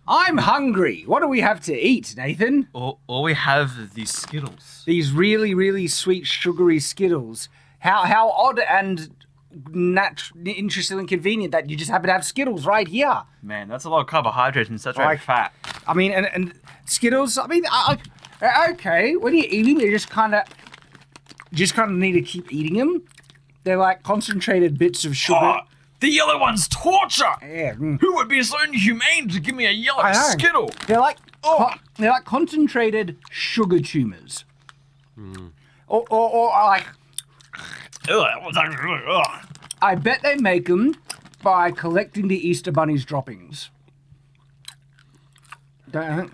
I'm hungry. What do we have to eat, Nathan? All we have is these Skittles. These really, really sweet, sugary Skittles. How odd and interesting and convenient that you just happen to have Skittles right here. Man, that's a lot of carbohydrates and such Like- fat. I mean, and Skittles. I mean, okay. When you eat them, you just kind of need to keep eating them. They're like concentrated bits of sugar. Oh, the yellow one's torture. Yeah. Who would be so inhumane to give me a yellow I know. Skittle? They're like they're like concentrated sugar tumors. Or like. Ugh, that was actually ugh. I bet they make them by collecting the Easter Bunny's droppings. Don't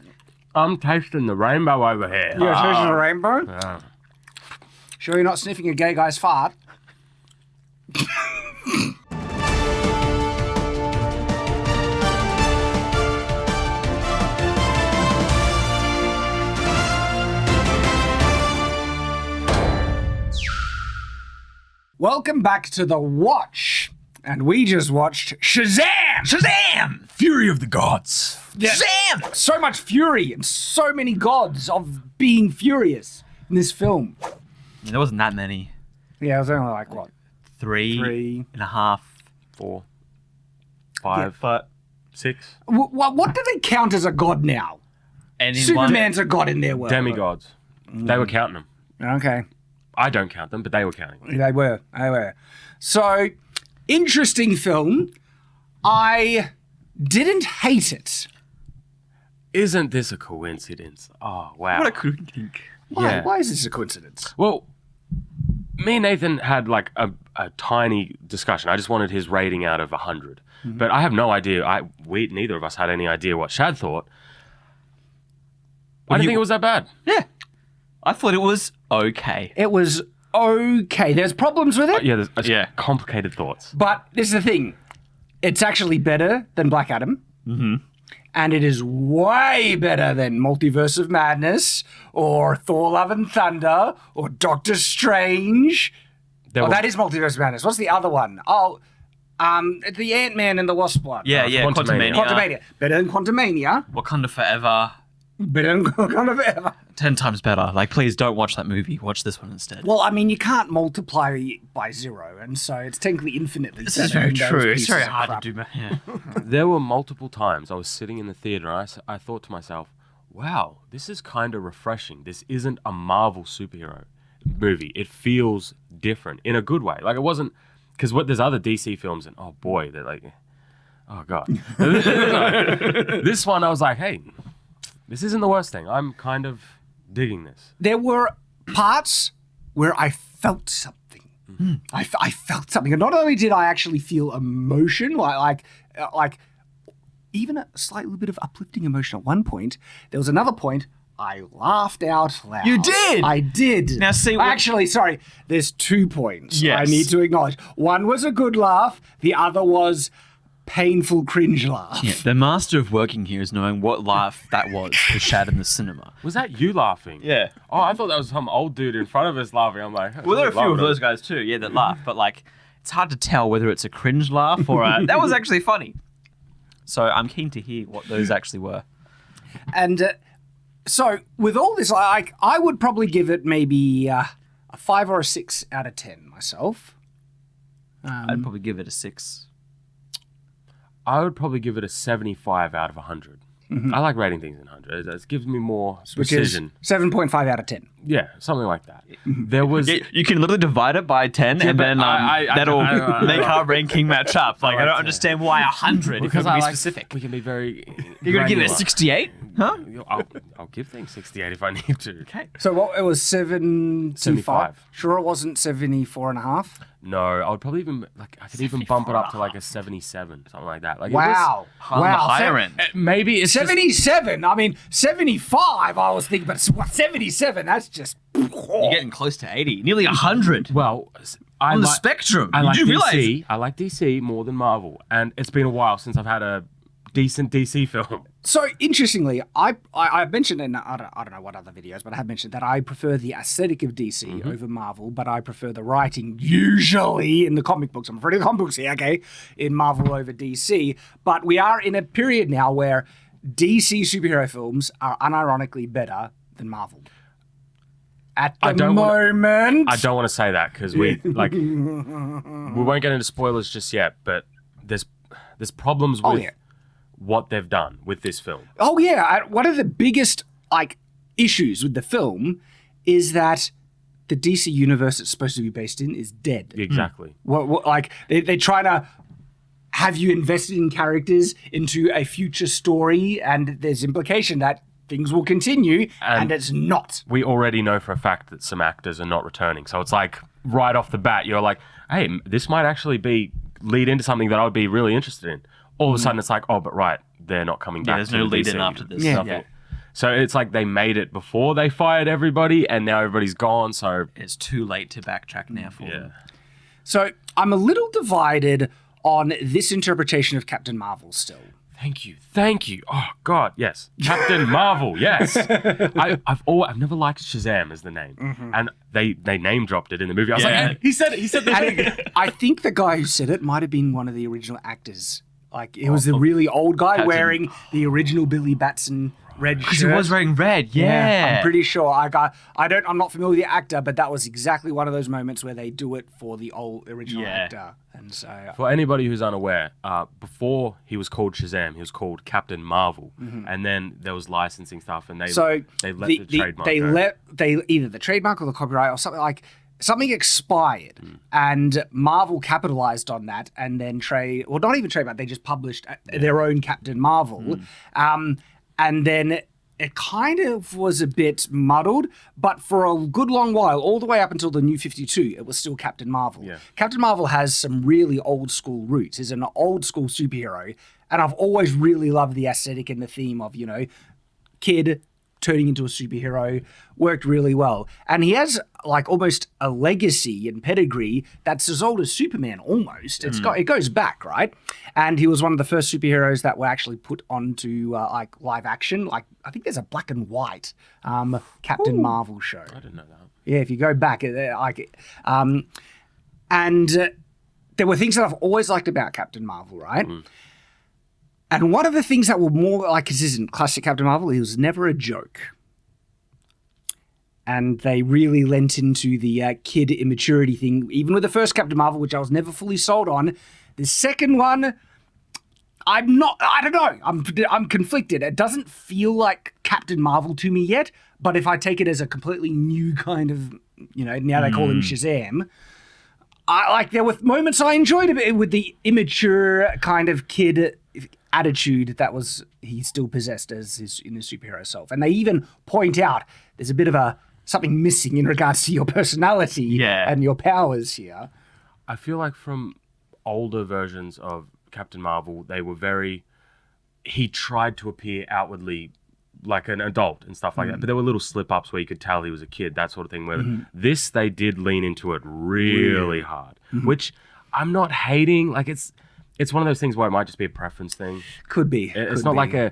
I'm tasting the rainbow over here. You're tasting the rainbow? Yeah. Sure you're not sniffing a gay guy's fart? Welcome back to The Watch. And we just watched Shazam! Shazam! Fury of the gods. Yeah. Shazam! So much fury and so many gods of being furious in this film. There wasn't that many. Yeah, it was only like, what? Three and a half. 4, 5, 6. What do they count as a god now? Superman's a god in their world. Demigods. They were counting them. Okay. I don't count them, but they were counting them. They were. So, interesting film. I didn't hate it. Isn't this a coincidence? Oh, wow. What a coincidence. Why is this a coincidence? Well, me and Nathan had like a tiny discussion. I just wanted his rating out of 100. Mm-hmm. But I have no idea. Neither of us had any idea what Shad thought. I didn't think it was that bad. Yeah. I thought it was okay. It was okay. There's problems with it, There's complicated thoughts. but this is the thing. It's actually better than Black Adam. Mm-hmm. And it is way better than Multiverse of Madness or Thor Love and Thunder or Doctor Strange. That is Multiverse of Madness. What's the other one? The Ant-Man and the Wasp one. Yeah, Quantumania. Quantumania. Better than Quantumania. Wakanda Forever. Better than Wakanda Forever. 10 times better. Like, please don't watch that movie. Watch this one instead. Well, I mean, you can't multiply by 0, and so it's technically infinitely This better is very than those true. It's pieces very of hard crap. to do. Yeah. There were multiple times I was sitting in the theater and I thought to myself, wow, this is kind of refreshing. This isn't a Marvel superhero movie. It feels different in a good way. Like, it wasn't, because there's other DC films and oh boy, they're like, oh God. This one I was like, hey, this isn't the worst thing. I'm kind of digging this. There were parts where I felt something. Mm-hmm. I felt something. And not only did I actually feel emotion, like even a slight little bit of uplifting emotion at one point, there was another point I laughed out loud. You did? I did. Now, see, Actually, sorry, there's 2 points Yes. I need to acknowledge. One was a good laugh. The other was painful cringe laugh. Yeah, the master of working here is knowing what laugh that was for Shad in the cinema. Was that you laughing? Yeah. Oh, I thought that was some old dude in front of us laughing. I'm like, Well, there are a few of those guys too, yeah, that laugh, but like, it's hard to tell whether it's a cringe laugh or that was actually funny. So I'm keen to hear what those actually were. And so with all this, I would probably give it maybe a 5 or a 6 out of 10 myself. I'd probably give it a 6. I would probably give it a 75 out of 100. I like rating things in 100. It gives me more Which precision. is 7.5 out of 10. Yeah, something like that. There was... Yeah, you can literally divide it by 10 and but then that'll make our ranking match up. Like, I don't understand why 100 because if I be like, specific. we can be very... You're going to give it a granular. 68? Huh? I'll give things 68 if I need to. Okay. So what, it was 75? 75. Sure it wasn't 74 and a half? No, I would probably even... I could even bump it up to like a 77, something like that. Like Wow. On the higher Se- end. Maybe it's just- 77? I mean, 75 I was thinking, but 77, that's just... You're getting close to 80. Nearly 100. Well, I on the like... spectrum. I like Did you DC. realize? I like DC more than Marvel, and it's been a while since I've had a decent DC film. So interestingly, I mentioned in I don't know what other videos, but I have mentioned that I prefer the aesthetic of DC over Marvel, but I prefer the writing usually in the comic books. I'm afraid of the comic books here, okay, in Marvel over DC. But we are in a period now where DC superhero films are unironically better than Marvel. At the I don't moment. I don't want to say that because we won't get into spoilers just yet, but there's problems with what they've done with this film. Oh yeah, one of the biggest issues with the film is that the DC universe it's supposed to be based in is dead. Exactly. They're trying to have you invested in characters into a future story, and there's implication that things will continue, and it's not. We already know for a fact that some actors are not returning. So it's like right off the bat, you're like, hey, this might actually lead into something that I would be really interested in. All of a sudden it's like, oh, but right, they're not coming back. There's no lead in after this. Yeah. So it's like they made it before they fired everybody, and now everybody's gone. So it's too late to backtrack now for them. So I'm a little divided on this interpretation of Captain Marvel still. Thank you. Oh God, yes, Captain Marvel. Yes, I've never liked Shazam as the name, and they name dropped it in the movie. I was like, he said the thing. I think the guy who said it might have been one of the original actors. It was the really old guy wearing the original Billy Batson red shirt. Because he was wearing red, yeah. I'm pretty sure. I'm not familiar with the actor, but that was exactly one of those moments where they do it for the original actor. And so, for anybody who's unaware, before he was called Shazam, he was called Captain Marvel, and then there was licensing stuff, and they let the trademark go. Either the trademark or the copyright or something expired, and Marvel capitalized on that, and then not even trademark, they just published their own Captain Marvel, and then it kind of was a bit muddled, but for a good long while, all the way up until the New 52, it was still Captain Marvel. Yeah. Captain Marvel has some really old school roots. He's an old school superhero, and I've always really loved the aesthetic and the theme of, kid turning into a superhero, worked really well. And he has almost a legacy and pedigree that's as old as Superman almost. It goes back, right? And he was one of the first superheroes that were actually put onto live action. I think there's a black and white Captain Marvel show. I didn't know that. Yeah, if you go back, and there were things that I've always liked about Captain Marvel, right? And one of the things that were more consistent, classic Captain Marvel, he was never a joke. And they really lent into the kid immaturity thing, even with the first Captain Marvel, which I was never fully sold on. The second one, I don't know. I'm conflicted. It doesn't feel like Captain Marvel to me yet, but if I take it as a completely new kind of, now they call him Shazam, there were moments I enjoyed a bit with the immature kind of kid attitude that he still possessed in his superhero self. And they even point out there's a bit of something missing in regards to your personality and your powers here. I feel like from older versions of Captain Marvel, he tried to appear outwardly like an adult and stuff like that, but there were little slip-ups where you could tell he was a kid, that sort of thing. Where this, they did lean into it really hard, which I'm not hating. It's one of those things where it might just be a preference thing. Could be. It's not like a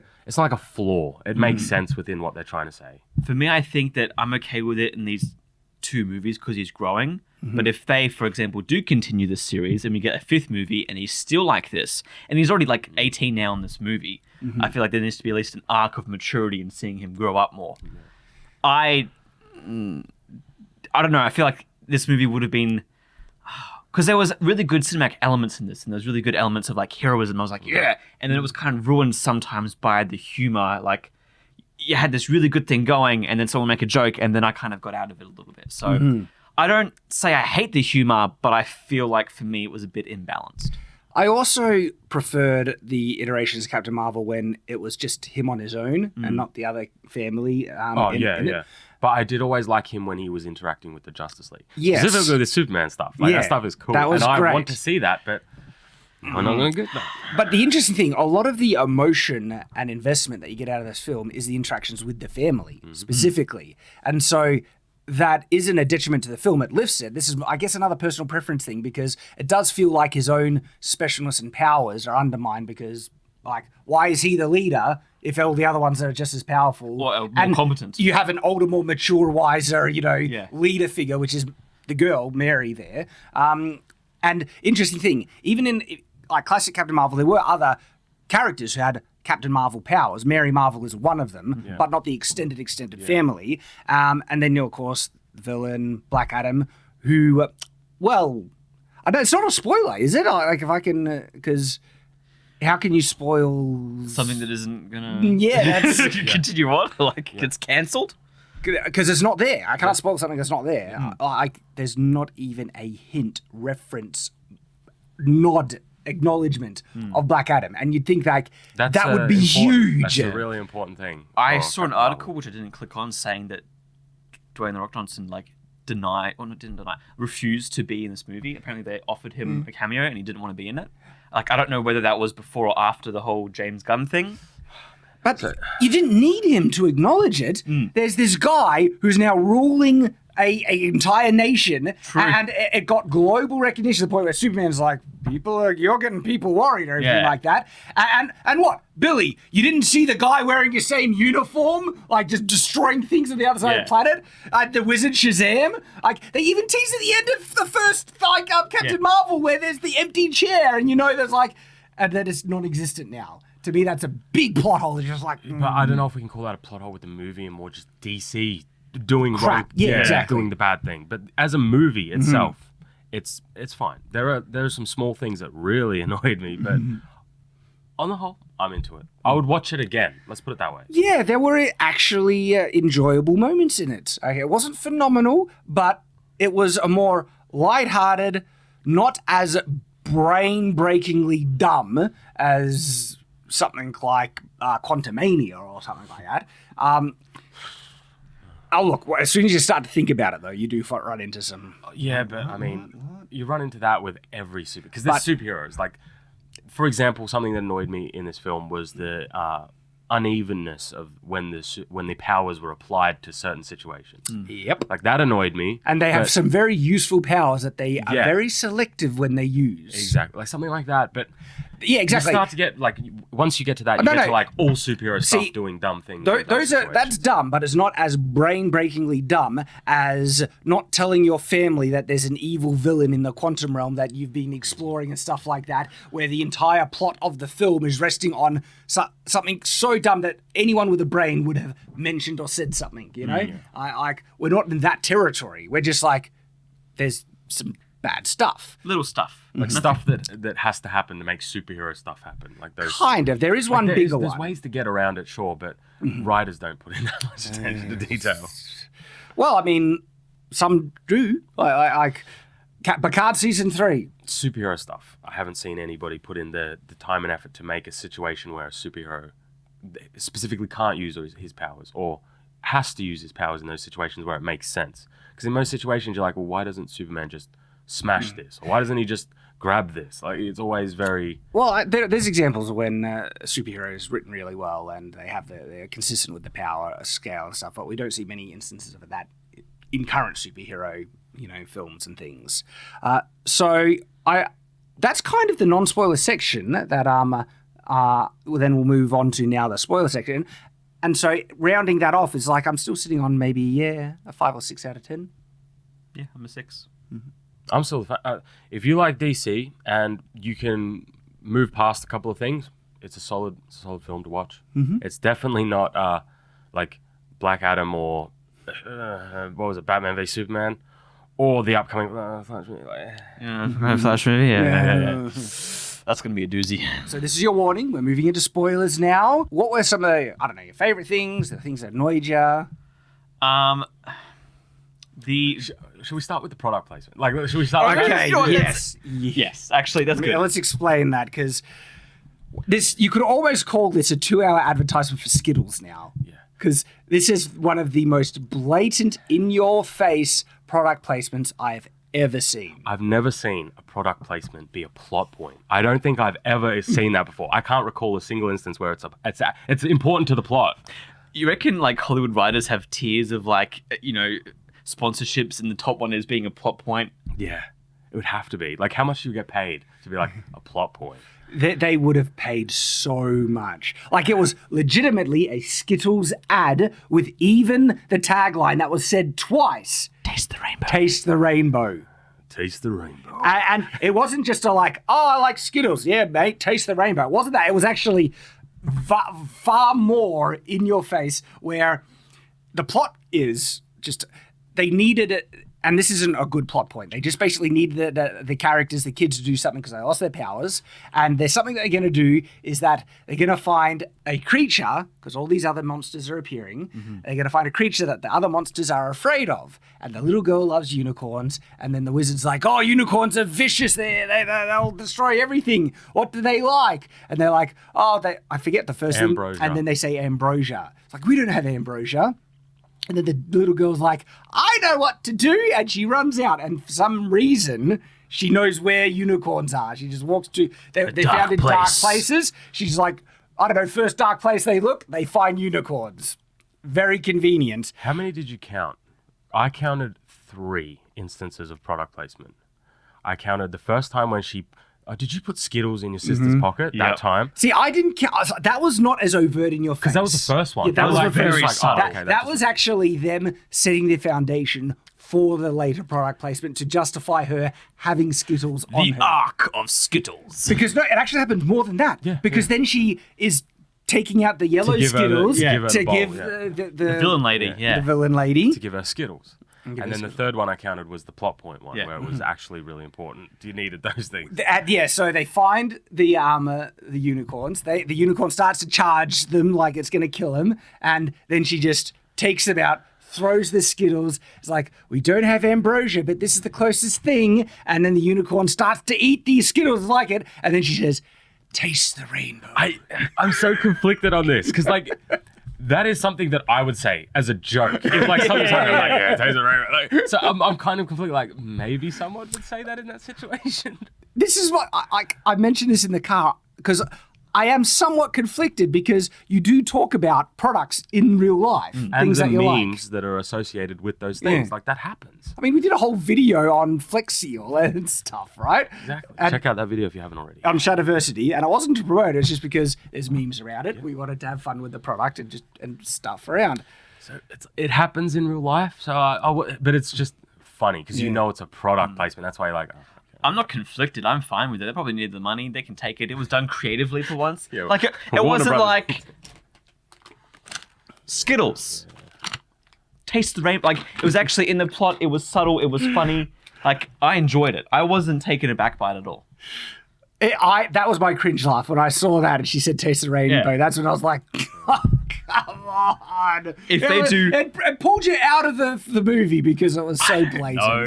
flaw. It makes sense within what they're trying to say. For me, I think that I'm okay with it in these two movies because he's growing. But if they, for example, do continue this series and we get a fifth movie and he's still like this, and he's already 18 now in this movie, I feel like there needs to be at least an arc of maturity in seeing him grow up more. I don't know. I feel like this movie would have been... Because there was really good cinematic elements in this, and there's really good elements of heroism. I was like, yeah. And then it was kind of ruined sometimes by the humor. You had this really good thing going, and then someone make a joke, and then I kind of got out of it a little bit. So I don't say I hate the humor, but I feel like for me it was a bit imbalanced. I also preferred the iterations of Captain Marvel when it was just him on his own and not the other family. Yeah. But I did always like him when he was interacting with the Justice League. Yes. Specifically the Superman stuff. That stuff is cool. That was and great. I want to see that, but I'm not going to get that. But the interesting thing, a lot of the emotion and investment that you get out of this film is the interactions with the family, specifically. And so that isn't a detriment to the film. It lifts it. This is, I guess, another personal preference thing, because it does feel like his own specialness and powers are undermined because, why is he the leader if all the other ones are just as powerful or more competent? You have an older, more mature, wiser, leader figure, which is the girl, Mary, there. And interesting thing, even in classic Captain Marvel, there were other characters who had Captain Marvel powers. Mary Marvel is one of them, but not the extended family. And then, of course, the villain, Black Adam, who, well, I don't, it's not a spoiler, is it? Like, if I can, because how can you spoil something that isn't gonna continue on? Like, gets cancelled? Because it's not there. I can't spoil something that's not there. There's not even a hint, reference, nod, acknowledgement of Black Adam, and you'd think like that would be huge. That's a really important thing. I saw an article which I didn't click on saying that Dwayne The Rock Johnson refused to be in this movie. Apparently they offered him a cameo and he didn't want to be in it. Like, I don't know whether that was before or after the whole James Gunn thing. But you didn't need him to acknowledge it. There's this guy who's now ruling a entire nation, and it got global recognition to the point where Superman's like, you're getting people worried or anything like that. And what? Billy, you didn't see the guy wearing your same uniform, like just destroying things on the other side of the planet? The wizard Shazam? Like, they even teased at the end of the first, Captain Marvel, where there's the empty chair, and there's like, and that is non-existent now. To me, that's a big plot hole. It's just like... But I don't know if we can call that a plot hole with the movie and more just DC doing crap. Exactly. Doing the bad thing. But as a movie itself, it's fine. There are some small things that really annoyed me, but on the whole, I'm into it. I would watch it again. Let's put it that way. Yeah, there were actually enjoyable moments in it. Okay, it wasn't phenomenal, but it was a more lighthearted, not as brain-breakingly dumb as something like Quantumania or something like that. Look, as soon as you start to think about it, though, you do run into some... Yeah, but, I mean, you run into that with every super... Because there's superheroes. Like, for example, something that annoyed me in this film was the unevenness of when the powers were applied to certain situations. Yep. Like, that annoyed me. And they have some very useful powers that they are very selective when they use. Exactly. Like, something like that, but... Yeah, exactly. You start to get, like, once you get to that, you get to, like, all superhero stuff doing dumb things. That's dumb, but it's not as brain-breakingly dumb as not telling your family that there's an evil villain in the quantum realm that you've been exploring and stuff like that, where the entire plot of the film is resting on something so dumb that anyone with a brain would have mentioned or said something, we're not in that territory. We're just like, there's some bad stuff. Little stuff. Like stuff that has to happen to make superhero stuff happen. Like those. Kind of. There is one bigger one. There's ways to get around it, sure, but writers don't put in that much attention to detail. Well, I mean, some do. Like Picard Season 3. Superhero stuff. I haven't seen anybody put in the time and effort to make a situation where a superhero specifically can't use his powers or has to use his powers in those situations where it makes sense. Because in most situations, you're like, well, why doesn't Superman just smash this? Or why doesn't he just grab this? Like, it's always very... Well, there's examples when a superhero is written really well and they're consistent with the power scale and stuff, but we don't see many instances of that in current superhero, films and things. So that's kind of the non-spoiler section that then we'll move on to now the spoiler section. And so rounding that off is like, I'm still sitting on maybe, a 5 or 6 out of 10. Yeah, I'm a 6. I'm still if you like DC and you can move past a couple of things, it's a solid film to watch. It's definitely not like Black Adam or what was it, Batman v Superman, or the upcoming Flash movie. Flash movie. Yeah. That's going to be a doozy. So this is your warning. We're moving into spoilers now. What were some of your favorite things, the things that annoyed you? Should we start with the product placement? Like, should we start? Okay. Yes. Actually, that's good. Let's explain that, because you could almost call this a 2-hour advertisement for Skittles now. Yeah. Because this is one of the most blatant, in-your-face product placements I've ever seen. I've never seen a product placement be a plot point. I don't think I've ever seen that before. I can't recall a single instance where it's important to the plot. You reckon like Hollywood writers have tiers of like sponsorships, and the top one is being a plot point? Yeah, it would have to be. Like, how much do you get paid to be like a plot point? They would have paid so much. Like, it was legitimately a Skittles ad with even the tagline that was said twice. Taste the rainbow. Taste the rainbow. Taste the rainbow. And it wasn't just I like Skittles. Yeah, mate, taste the rainbow. It wasn't that. It was actually far more in your face, where the plot is just they needed it. And this isn't a good plot point. They just basically need the characters, the kids, to do something because they lost their powers. And there's something that they're going to do is that they're going to find a creature, because all these other monsters are appearing. They're going to find a creature that the other monsters are afraid of. And the little girl loves unicorns. And then the wizard's like, oh, unicorns are vicious. They'll destroy everything. What do they like? And they're like, I forget the first Ambrosia. thing. And then they say ambrosia. It's like, we don't have ambrosia. And then the little girl's like, I know what to do. And she runs out. And for some reason, she knows where unicorns are. She just walks to, they're found in dark places. She's like, I don't know, first dark place they look, they find unicorns. Very convenient. How many did you count? I counted 3 instances of product placement. I counted the first time when she... did you put Skittles in your sister's pocket that time? See, I didn't count. That was not as overt in your face. Because that was the first one. Yeah, that was like very subtle. That was actually them setting the foundation for the later product placement to justify her having Skittles on The her. arc of Skittles. Because no, it actually happened more than that. Yeah, because then she is taking out the yellow give her the- Skittles to give her to the bowl, give yeah. the Villain lady, yeah. the villain lady. To give her Skittles. And then the third one I counted was the plot point one, where it was actually really important. You needed those things. So they find the unicorns. The unicorn starts to charge them like it's going to kill him, and then she just takes them out, throws the Skittles. It's like, we don't have ambrosia, but this is the closest thing. And then the unicorn starts to eat these Skittles like it, and then she says, taste the rainbow. I'm so conflicted on this, because like... That is something that I would say as a joke. If like someone's like, taste the rainbow. Like, so I'm kind of conflicted. Like maybe someone would say that in that situation. This is what I mentioned this in the car because I am somewhat conflicted because you do talk about products in real life, And things the that you memes like. that are associated with those things, Yeah. like that happens. I mean, we did a whole video on Flex Seal and stuff, right? Exactly. And Check out that video if you haven't already. on Shadiversity, and it wasn't to promote it, it's just because there's memes around it. We wanted to have fun with the product and stuff around. So it happens in real life. So but it's just funny because you know it's a product placement. That's why you're like. Oh. I'm not conflicted. I'm fine with it. They probably needed the money. They can take it. It was done creatively for once. Yeah, like it Warner wasn't Brothers. like Skittles. Taste the rainbow. Like it was actually in the plot. It was subtle. It was funny. Like I enjoyed it. I wasn't taken aback by it at all. That was my cringe laugh when I saw that and she said taste the rainbow. Yeah. That's when I was like, oh, come on. If they do- It pulled you out of the movie because it was so blatant. No,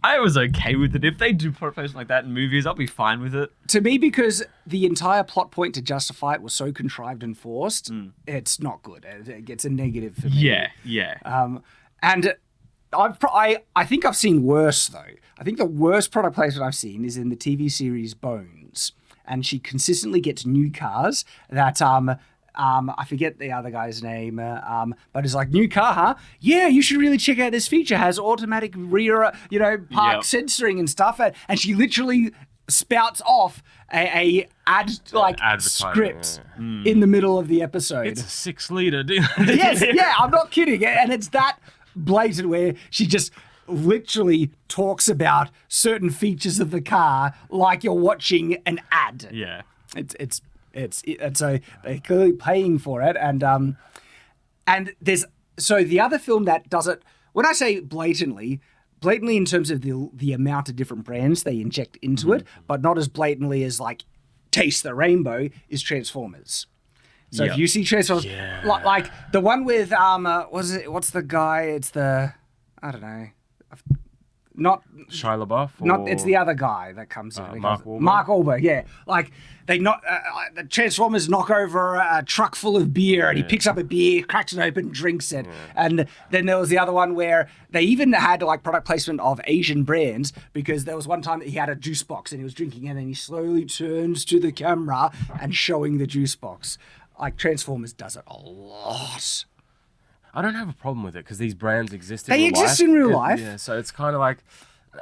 I was okay with it. If they do product placement like that in movies, I'll be fine with it. To me, because the entire plot point to justify it was so contrived and forced, it's not good. It gets a negative for me. Yeah. And I think I've seen worse, though. I think the worst product placement I've seen is in the TV series Bones. And she consistently gets new cars that, I forget the other guy's name, but it's like, new car, huh? Yeah, you should really check out this feature. Has automatic rear, park sensoring and stuff. And she literally spouts off a ad script in the middle of the episode. It's a 6-liter. Yes, yeah, I'm not kidding. And it's that blatant where she just literally talks about certain features of the car like you're watching an ad. Yeah. So they're clearly paying for it, and there's the other film that does it. When I say blatantly in terms of the amount of different brands they inject into it, but not as blatantly as like Taste the Rainbow is Transformers. So if you see Transformers, like the one with what's the guy? It's the I don't know. Not Shia LaBeouf? Not it's the other guy that comes in. Mark Wahlberg? Mark Wahlberg, yeah. Like they the Transformers knock over a truck full of beer, and he picks up a beer, cracks it open, drinks it. And then there was the other one where they even had like product placement of Asian brands because there was one time that he had a juice box and he was drinking, and then he slowly turns to the camera and showing the juice box. Like Transformers does it a lot. I don't have a problem with it because these brands exist in real life. They exist in real life. Yeah, so it's kind of like,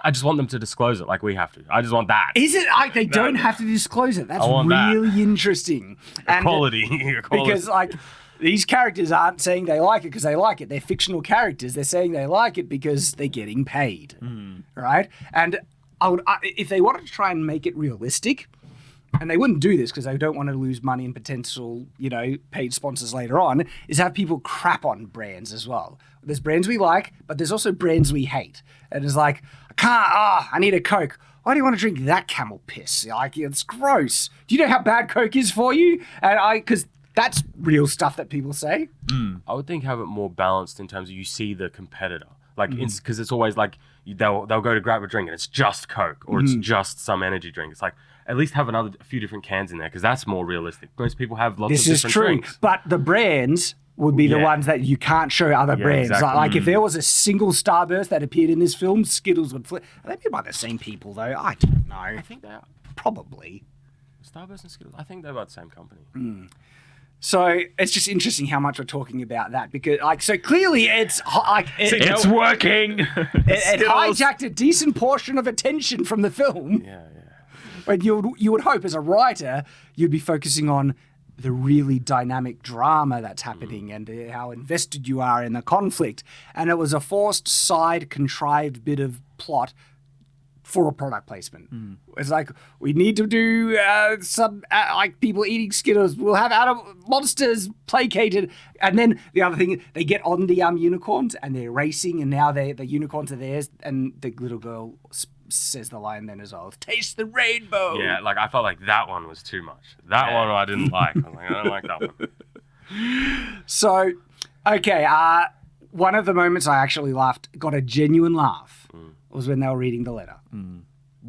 I just want them to disclose it like we have to. I just want that. Is it like they don't have to disclose it? That's I want that. really interesting. And Equality. because like these characters aren't saying they like it because they like it. They're fictional characters. They're saying they like it because they're getting paid, right? And if they wanted to try and make it realistic, and they wouldn't do this because they don't want to lose money and potential, paid sponsors later on, is have people crap on brands as well. There's brands we like, but there's also brands we hate. And it's like, I need a Coke. Why do you want to drink that camel piss? Like, it's gross. Do you know how bad Coke is for you? Because that's real stuff that people say. I would think have it more balanced in terms of you see the competitor. Like, because it's always like they'll go to grab a drink and it's just Coke or it's just some energy drink. It's like, at least have a few different cans in there because that's more realistic. Most people have lots of different drinks. This is true, but the brands would be the ones that you can't show other brands. Exactly. Like if there was a single Starburst that appeared in this film, Skittles would flip. Are they made by the same people though? I don't know. I think they are. Probably. Starburst and Skittles. I think they're about the same company. So it's just interesting how much we're talking about that because, so clearly it's It's working. It hijacked a decent portion of attention from the film. Yeah. When you would hope as a writer you'd be focusing on the really dynamic drama that's happening and how invested you are in the conflict, and it was a forced side contrived bit of plot for a product placement. It's like, we need to do some like people eating Skittles. We'll have monsters placated, and then the other thing, they get on the unicorns and they're racing, and now the unicorns are theirs, and the little girl says the line then as well, taste the rainbow. Yeah, like I felt like that one was too much. That one I didn't like. I was like, I don't like that one. So, okay, one of the moments I actually laughed, got a genuine laugh, was when they were reading the letter.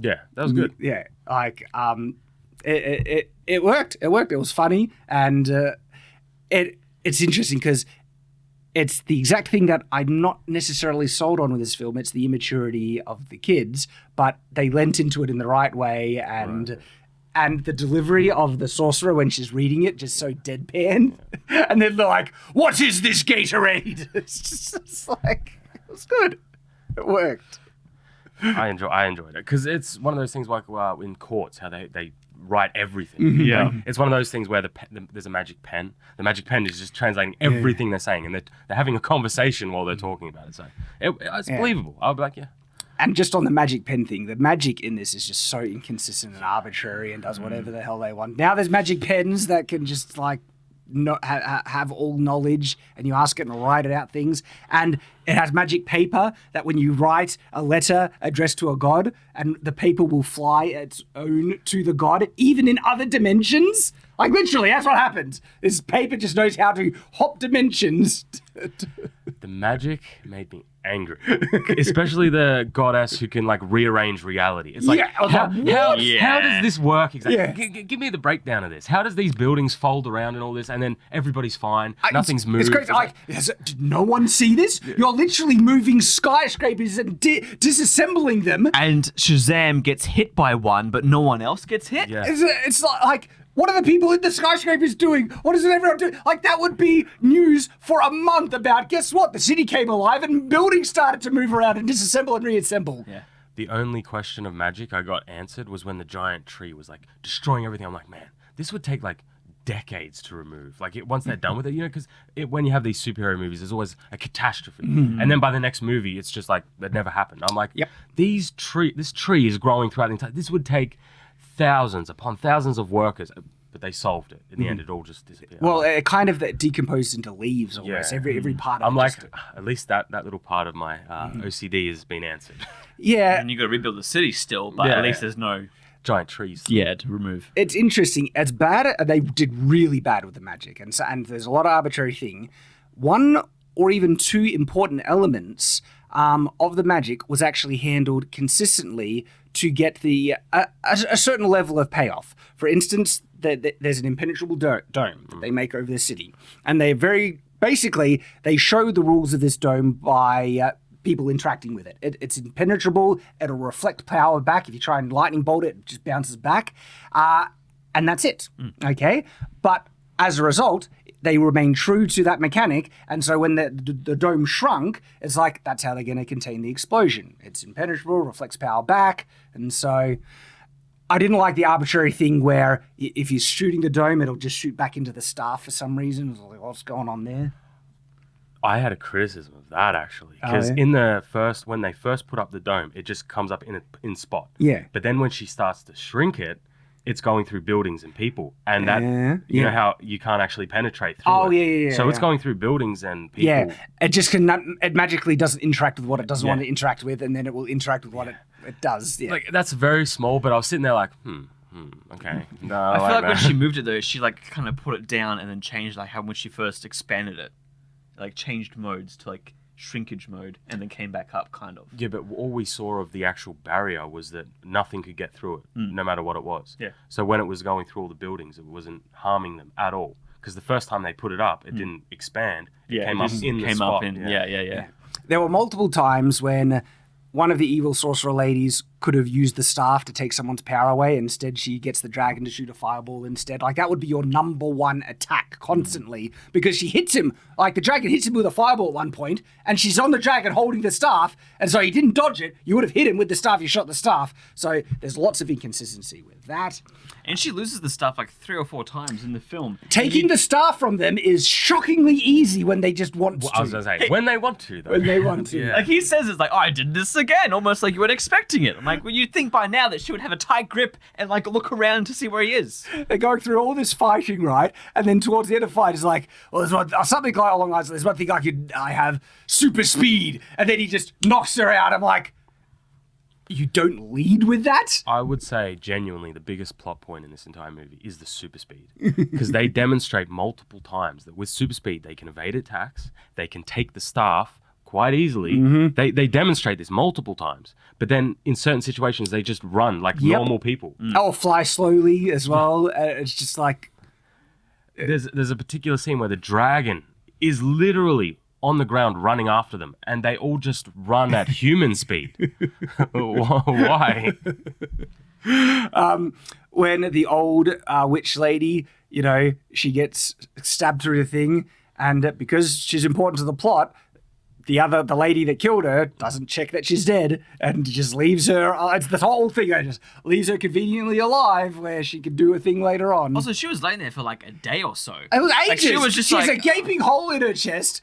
Yeah, that was good. Yeah, like it worked. It worked. It was funny, and it's interesting because it's the exact thing that I'm not necessarily sold on with this film. It's the immaturity of the kids, but they lent into it in the right way, and the delivery of the sorcerer when she's reading it just so deadpan, and then they're like, "What is this Gatorade?" It's like, it was good. It worked. I enjoyed it because it's one of those things like in courts how they write everything. Yeah, it's one of those things where there's a magic pen. The magic pen is just translating everything they're saying, and they're having a conversation while they're talking about it. So it's believable. I'll be like, yeah. And just on the magic pen thing, the magic in this is just so inconsistent and arbitrary and does whatever the hell they want. Now there's magic pens that can just like not have all knowledge, and you ask it and write it out things, and it has magic paper that when you write a letter addressed to a god, and the paper will fly its own to the god, even in other dimensions. Like literally, that's what happens. This paper just knows how to hop dimensions. The magic made me angry, especially the goddess who can like rearrange reality. It's like, how does this work exactly? Give me the breakdown of this. How does these buildings fold around and all this, and then everybody's fine, nothing's moved? It's crazy. Like, did no one see this? You're literally moving skyscrapers and disassembling them. And Shazam gets hit by one, but no one else gets hit. Yeah. It's like, what are the people in the skyscrapers doing? What is everyone doing? Like, that would be news for a month about, guess what? The city came alive and buildings started to move around and disassemble and reassemble. Yeah. The only question of magic I got answered was when the giant tree was like destroying everything. I'm like, man, this would take like decades to remove. Like once they're done with it, because when you have these superhero movies, there's always a catastrophe. And then by the next movie, it's just like, that never happened. I'm like, this tree is growing throughout the entire, this would take thousands upon thousands of workers, but they solved it. In the end, it all just disappeared. Well, it kind of decomposed into leaves almost. Every part of it. I'm like, at least that little part of my OCD has been answered. Yeah. And you got to rebuild the city still, but at least there's no giant trees. Yeah, to remove. It's interesting. It's bad. They did really bad with the magic, and there's a lot of arbitrary thing. One or even two important elements of the magic was actually handled consistently to get a certain level of payoff. For instance, there's an impenetrable dome that they make over the city, and they they show the rules of this dome by people interacting with it. It's impenetrable. It'll reflect power back. If you try and lightning bolt it, it just bounces back, and that's it. Okay, but as a result, they remain true to that mechanic, and so when the dome shrunk, it's like, that's how they're going to contain the explosion. It's impenetrable, reflects power back, and so I didn't like the arbitrary thing where if you're shooting the dome, it'll just shoot back into the staff for some reason. It's like, what's going on there? I had a criticism of that actually, because when they first put up the dome, it just comes up in spot. Yeah. But then when she starts to shrink it, it's going through buildings and people, and that you know how you can't actually penetrate through Oh, it. yeah. So it's going through buildings and people. Yeah, it just it magically doesn't interact with what it doesn't want to interact with, and then it will interact with what it does. Yeah. Like that's very small, but I was sitting there like, okay. No, I feel like when she moved it though, she like kind of put it down and then changed like how when she first expanded it, like changed modes to like shrinkage mode and then came back up kind of. Yeah, but all we saw of the actual barrier was that nothing could get through it, no matter what it was. Yeah. So when it was going through all the buildings, it wasn't harming them at all. Because the first time they put it up, it didn't expand. It came up in the spot. Yeah. There were multiple times when one of the evil sorcerer ladies could have used the staff to take someone's power away. Instead, she gets the dragon to shoot a fireball instead. Like, that would be your number one attack constantly because she hits him. Like, the dragon hits him with a fireball at one point, and she's on the dragon holding the staff, and so he didn't dodge it. You would have hit him with the staff. You shot the staff. So there's lots of inconsistency with that. And she loses the staff like 3 or 4 times in the film. Taking the staff from them is shockingly easy when they just want to. I was going to say, when they want to, though. When they want to. Like he says, it's like, oh, I did this again, almost like you weren't expecting it. I'm like, well, you'd think by now that she would have a tight grip and like look around to see where he is. They're going through all this fighting, right? And then towards the end of the fight, it's like, well, something like along the lines of, there's one thing I have super speed. And then he just knocks her out. I'm like, you don't lead with that? I would say, genuinely, the biggest plot point in this entire movie is the super speed. Because they demonstrate multiple times that with super speed, they can evade attacks, they can take the staff quite easily. They demonstrate this multiple times. But then in certain situations, they just run like normal people. Or fly slowly as well. It's just like... There's a particular scene where the dragon is literally on the ground running after them, and they all just run at human speed. Why? When the old witch lady, you know, she gets stabbed through the thing, and because she's important to the plot, the lady that killed her doesn't check that she's dead and just leaves her. It's the whole thing. It just leaves her conveniently alive where she could do a thing later on. Also, she was laying there for like a day or so. It was ages. Like, she was just She's like, a gaping hole in her chest.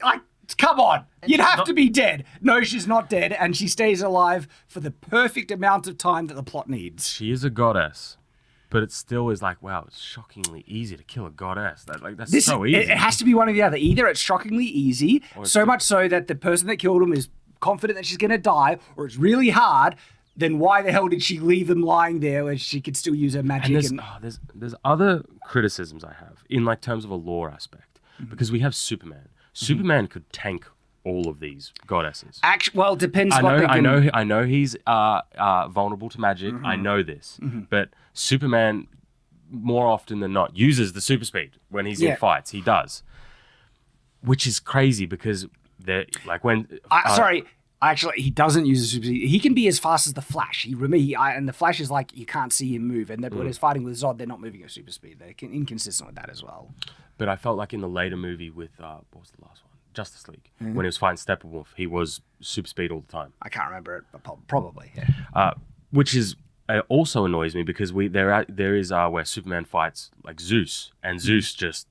Like, come on. You'd have to be dead. No, she's not dead, and she stays alive for the perfect amount of time that the plot needs. She is a goddess, but it still is like, wow, it's shockingly easy to kill a goddess. That's so easy. It has to be one or the other. Either it's shockingly easy, so much so that the person that killed him is confident that she's going to die, or it's really hard. Then why the hell did she leave them lying there where she could still use her magic? And there's other criticisms I have in like terms of a lore aspect, because we have Superman. Superman could tank all of these goddesses. Well, it depends. I know he's vulnerable to magic. I know this, but Superman more often than not uses the super speed when he's in fights. He does, which is crazy because they're like when. Actually, he doesn't use the super speed. He can be as fast as the Flash. And the Flash is like you can't see him move. And then when he's fighting with Zod, they're not moving at super speed. They're inconsistent with that as well. But I felt like in the later movie with what was the last one? Justice League. When he was fighting Steppenwolf, he was super speed all the time. I can't remember it, but probably. Yeah. Which is also annoys me because there is where Superman fights like Zeus, and Zeus just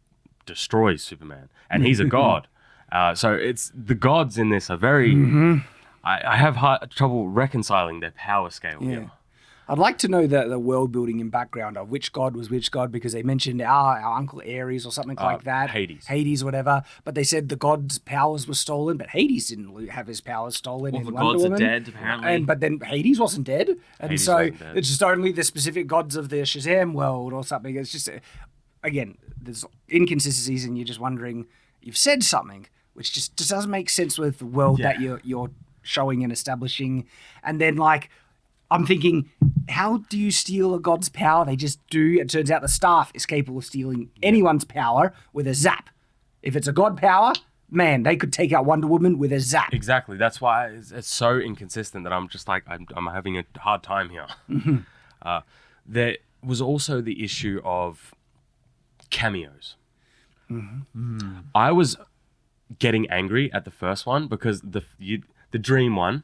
destroys Superman, and he's a god. So it's the gods in this are very. I have trouble reconciling their power scale here. I'd like to know the world building and background of which god was which god, because they mentioned our uncle Ares or something like that. Hades, whatever. But they said the god's powers were stolen, but Hades didn't have his powers stolen. Well, in the Wonder gods Woman. are dead, apparently. But then Hades wasn't dead. And it's just only the specific gods of the Shazam world or something. It's just, again, there's inconsistencies and you're just wondering, you've said something which just doesn't make sense with the world that you're showing and establishing. And then, like, I'm thinking, how do you steal a god's power? They just do. It turns out the staff is capable of stealing anyone's power with a zap. If it's a god power, man, they could take out Wonder Woman with a zap. Exactly. That's why it's so inconsistent that I'm just like, I'm having a hard time here. There was also the issue of cameos. I was getting angry at the first one because the dream one,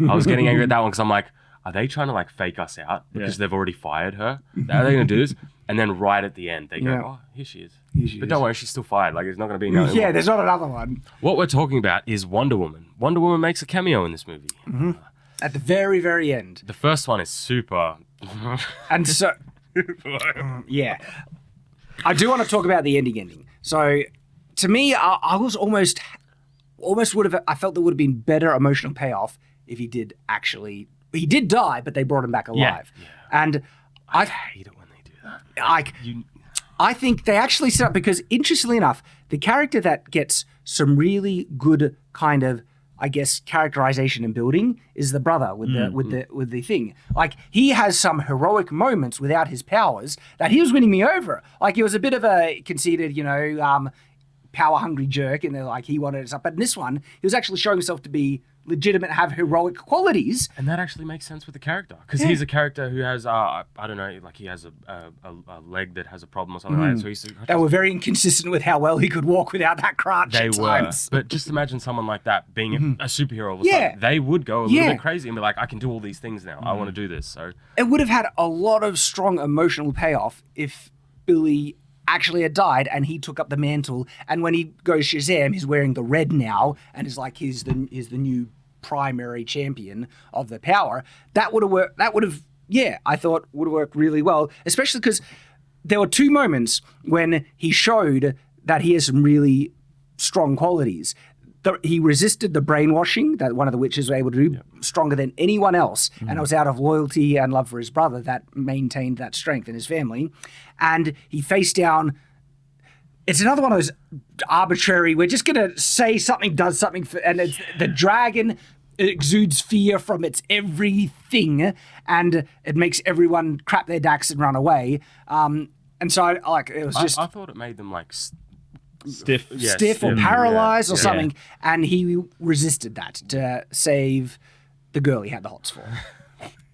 I was getting angry at that one because I'm like, are they trying to like fake us out because they've already fired her? Are they going to do this? And then right at the end, they go, oh, here she is. But don't worry, she's still fired. Like, it's not going to be another one. There's not another one. What we're talking about is Wonder Woman. Wonder Woman makes a cameo in this movie. At the very, very end. The first one is super... And so... Yeah. I do want to talk about the ending. So, to me, I was almost would have. I felt there would have been better emotional payoff if he did actually. He did die, but they brought him back alive. Yeah. And I hate it when they do that. I think they actually set up because, interestingly enough, the character that gets some really good kind of, I guess, characterization and building is the brother with the thing. Like, he has some heroic moments without his powers that he was winning me over. Like, he was a bit of a conceited, power hungry jerk, and they're like, he wanted stuff. But in this one, he was actually showing himself to be legitimate, have heroic qualities. And that actually makes sense with the character, because he's a character who has I don't know, like he has a leg that has a problem or something like that. So he's They were very inconsistent with how well he could walk without that crutch. They at were, times. but just imagine someone like that being a superhero all of a sudden. They would go a little bit crazy and be like, I can do all these things now. I want to do this. So it would have had a lot of strong emotional payoff if Billy actually had died and he took up the mantle. And when he goes Shazam, he's wearing the red now and is like he's the new primary champion of the power. That would have worked. That would have, I thought would have worked really well, especially because there were two moments when he showed that he has some really strong qualities. He resisted the brainwashing that one of the witches were able to do stronger than anyone else. And it was out of loyalty and love for his brother that maintained that strength in his family. And he faced down. It's another one of those arbitrary, we're just going to say something does something, and it's the dragon exudes fear from its everything, and it makes everyone crap their dacks and run away. And so, it was just... I thought it made them, stiff. Stiff or paralyzed or something, and he resisted that to save the girl he had the hots for.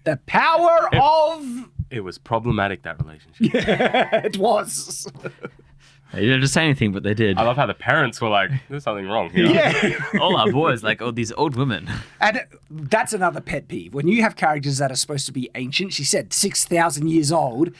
The power of... It was problematic, that relationship. Yeah, it was. They didn't say anything, but they did. I love how the parents were like, there's something wrong here. Yeah. All our boys, like, these old women. And that's another pet peeve. When you have characters that are supposed to be ancient, she said 6,000 years old,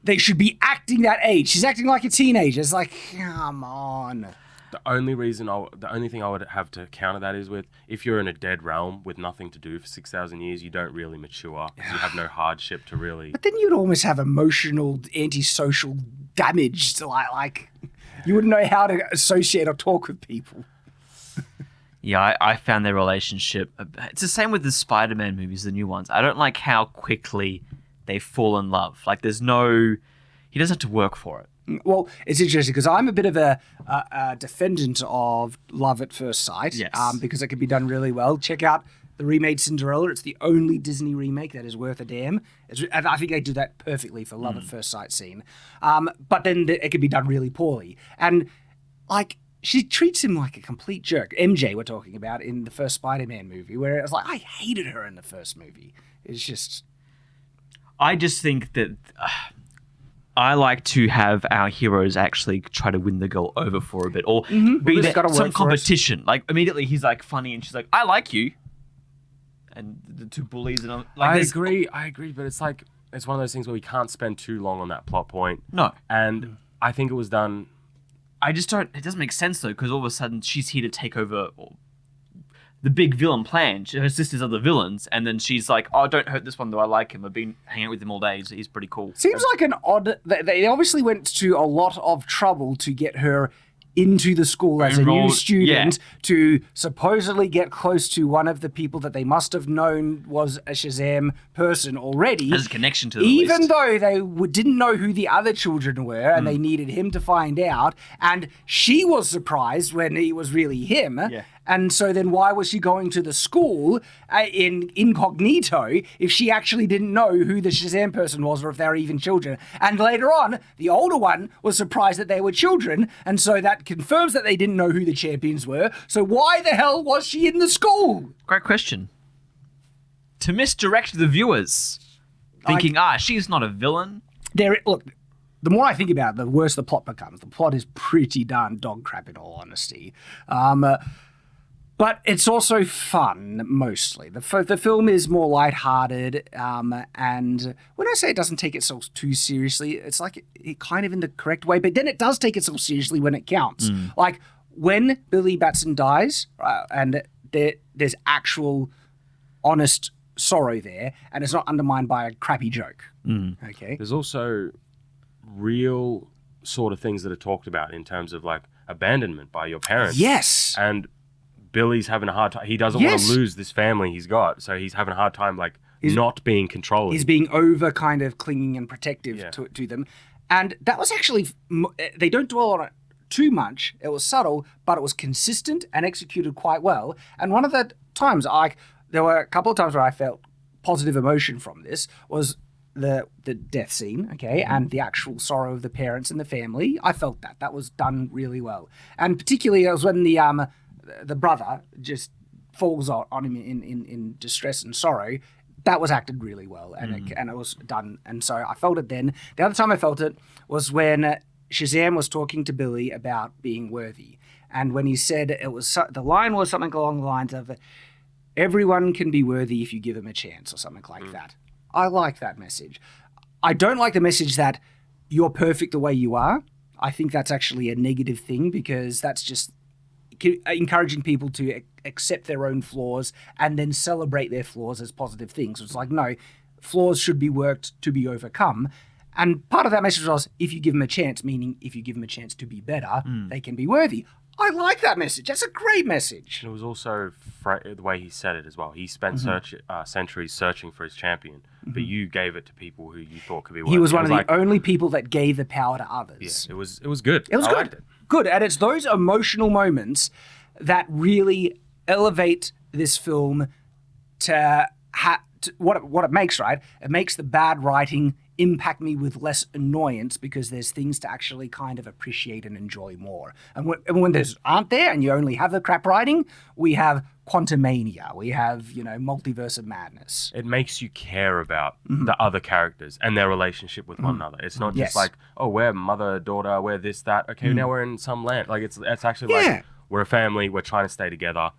they should be acting that age. She's acting like a teenager. It's like, come on. The only thing I would have to counter that is with, if you're in a dead realm with nothing to do for 6,000 years, you don't really mature because you have no hardship to really... But then you'd almost have emotional, antisocial damage to like you wouldn't know how to associate or talk with people. Yeah, I found their relationship... It's the same with the Spider-Man movies, the new ones. I don't like how quickly they fall in love. Like, there's no... He doesn't have to work for it. Well, it's interesting because I'm a bit of a defendant of love at first sight. Yes. Because it can be done really well. Check out the remade Cinderella. It's the only Disney remake that is worth a damn. I think they do that perfectly for love at first sight scene. But then it can be done really poorly. And, she treats him like a complete jerk. MJ we're talking about in the first Spider-Man movie, where it was like, I hated her in the first movie. It's just... I just think that... I like to have our heroes actually try to win the girl over for a bit, or be there, some competition. Like, immediately he's like funny, and she's like, "I like you," and the two bullies and I'm, like. I agree, but it's like it's one of those things where we can't spend too long on that plot point. No, and I think it was done. I just don't. It doesn't make sense though, because all of a sudden she's here to take over the big villain plan. Her sisters are the villains, and then she's like, "Oh, don't hurt this one though. I like him. I've been hanging out with him all day. He's pretty cool." Seems like an odd... They obviously went to a lot of trouble to get her into the school as a new student to supposedly get close to one of the people that they must have known was a Shazam person already. Has a connection to the Even list. though they didn't know who the other children were and they needed him to find out. And she was surprised when it was really him. Yeah. And so then why was she going to the school in incognito if she actually didn't know who the Shazam person was or if they were even children? And later on, the older one was surprised that they were children, and so that confirms that they didn't know who the champions were. So why the hell was she in the school? Great question. To misdirect the viewers, thinking, she's not a villain. Look, the more I think about it, the worse the plot becomes. The plot is pretty darn dog crap, in all honesty. But it's also fun, mostly. The film is more lighthearted, and when I say it doesn't take itself too seriously, it's like it kind of in the correct way, but then it does take itself seriously when it counts. Like, when Billy Batson dies, and there's actual, honest sorrow there, and it's not undermined by a crappy joke. Okay. There's also real sort of things that are talked about in terms of like abandonment by your parents. Yes. And Billy's having a hard time. He doesn't want Yes. to lose this family he's got, so he's having a hard time like not being controlling. He's being over kind of clinging and protective Yeah. to them. And that was actually, they don't dwell on it too much. It was subtle, but it was consistent and executed quite well. And one of the times, there were a couple of times where I felt positive emotion from this was the death scene, okay, and the actual sorrow of the parents and the family. I felt that was done really well, and particularly it was when the brother just falls on him in distress and sorrow. That was acted really well, and it was done, and so I felt it then. The other time I felt it was when Shazam was talking to Billy about being worthy, and when he said the line was something along the lines of, "Everyone can be worthy if you give them a chance," or something like that. I like that message. I don't like the message that you're perfect the way you are. I think that's actually a negative thing because that's just encouraging people to accept their own flaws and then celebrate their flaws as positive things. It's like, no, flaws should be worked to be overcome. And part of that message was, if you give them a chance, meaning if you give them a chance to be better, they can be worthy. I like that message. That's a great message. And it was also the way he said it as well. He spent centuries searching for his champion, but you gave it to people who you thought could be worthy. He was one of the only people that gave the power to others. Yeah, it was good. It was I good. liked it. Good. And it's those emotional moments that really elevate this film to what it makes, right? It makes the bad writing impact me with less annoyance because there's things to actually kind of appreciate and enjoy more. And when there's aren't there and you only have the crap writing, we have Quantumania, we have, Multiverse of Madness. It makes you care about the other characters and their relationship with one another. It's not just like, oh, we're mother, daughter, we're this, that. Okay, now we're in some land. Like it's actually like we're a family, we're trying to stay together.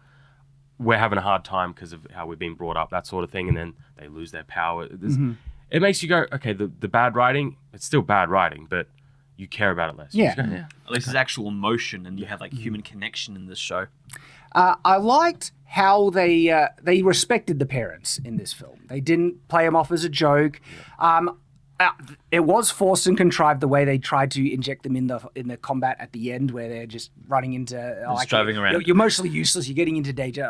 We're having a hard time because of how we've been brought up, that sort of thing, and then they lose their power. It makes you go, okay, the bad writing, it's still bad writing, but you care about it less. Yeah. You just go, At least there's actual emotion and you have like human connection in this show. I liked how they respected the parents in this film. They didn't play them off as a joke. It was forced and contrived the way they tried to inject them in the combat at the end, where they're just running into driving around. You're mostly useless. You're getting into danger.